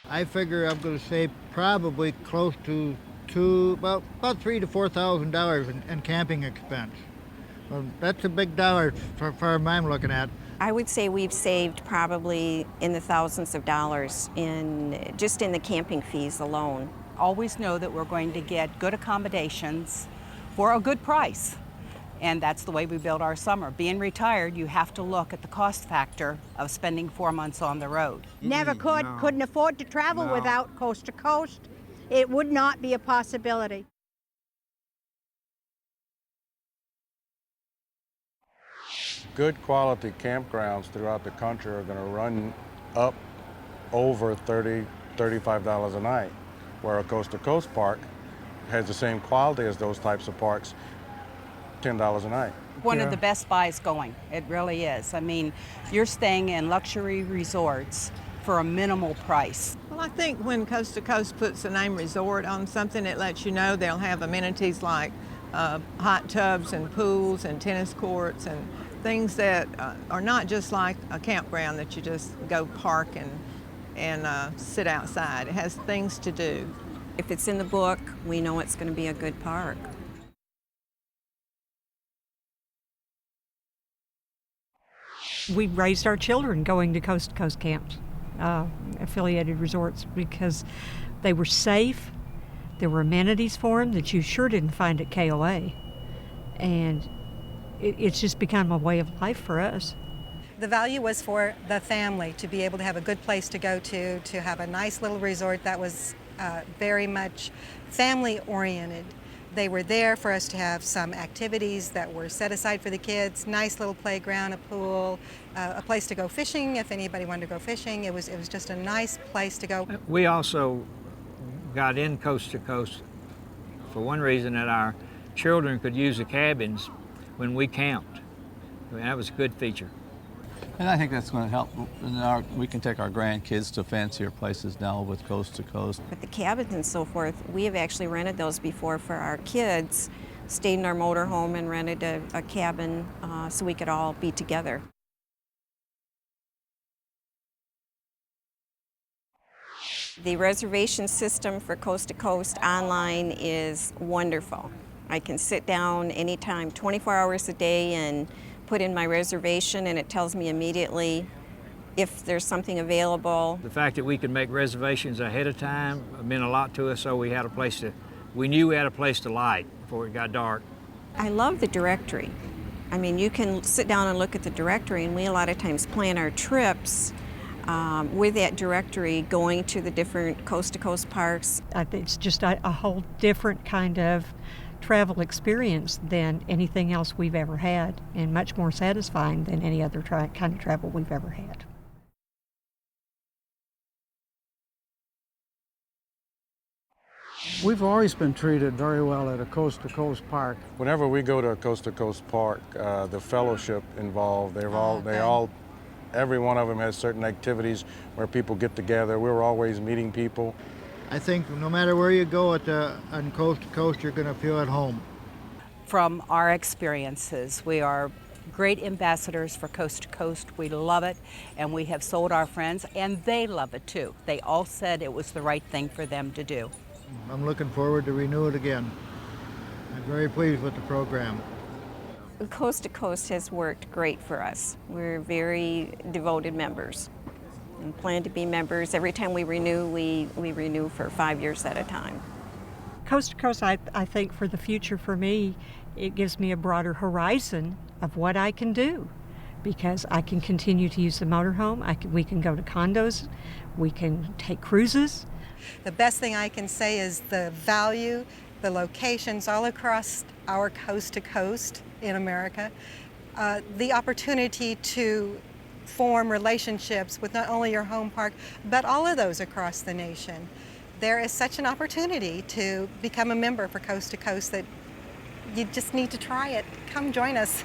I figure I'm going to save probably close to about $3,000 to $4,000 in camping expense. Well, that's a big dollar for farm I'm looking at. I would say we've saved probably in the thousands of dollars in just in the camping fees alone. Always know that we're going to get good accommodations for a good price. And that's the way we build our summer. Being retired, you have to look at the cost factor of spending 4 months on the road. Never could, No. couldn't afford to travel No. without coast to coast. It would not be a possibility. Good quality campgrounds throughout the country are going to run up over $35 a night, where a coast-to-coast park has the same quality as those types of parks, $10 a night. One of the best buys going, it really is. I mean, you're staying in luxury resorts for a minimal price. Well, I think when Coast to Coast puts the name resort on something, it lets you know they'll have amenities like hot tubs and pools and tennis courts and things that are not just like a campground that you just go park and sit outside. It has things to do. If it's in the book, we know it's going to be a good park. We raised our children going to coast camps, affiliated resorts, because they were safe. There were amenities for them that you sure didn't find at KOA. And it's just become a way of life for us. The value was for the family to be able to have a good place to go to have a nice little resort that was very much family-oriented. They were there for us to have some activities that were set aside for the kids, nice little playground, a pool, a place to go fishing if anybody wanted to go fishing. It was just a nice place to go. We also got in coast to coast for one reason, that our children could use the cabins when we camped. I mean, that was a good feature. And I think that's going to help. We can take our grandkids to fancier places now with coast to coast. With the cabins and so forth, we have actually rented those before for our kids, stayed in our motorhome and rented a cabin so we could all be together. The reservation system for Coast to Coast online is wonderful. I can sit down anytime, 24 hours a day, and put in my reservation, and it tells me immediately if there's something available. The fact that we could make reservations ahead of time meant a lot to us, so we knew we had a place to light before it got dark. I love the directory. I mean, you can sit down and look at the directory, and we a lot of times plan our trips with that directory, going to the different coast-to-coast parks. It's just a whole different kind of travel experience than anything else we've ever had, and much more satisfying than any other kind of travel we've ever had. We've always been treated very well at a coast-to-coast park. Whenever we go to a coast-to-coast park, the fellowship involved, every one of them has certain activities where people get together. We're always meeting people. I think no matter where you go on coast-to-coast, you're going to feel at home. From our experiences, we are great ambassadors for Coast to Coast. We love it, and we have sold our friends, and they love it too. They all said it was the right thing for them to do. I'm looking forward to renew it again. I'm very pleased with the program. Coast to Coast has worked great for us. We're very devoted members and plan to be members. Every time we renew, we renew for 5 years at a time. Coast to Coast, I think for the future for me, it gives me a broader horizon of what I can do, because I can continue to use the motorhome. We can go to condos, we can take cruises. The best thing I can say is the value, the locations all across our coast to coast in America, the opportunity to form relationships with not only your home park, but all of those across the nation. There is such an opportunity to become a member for Coast to Coast that you just need to try it. Come join us.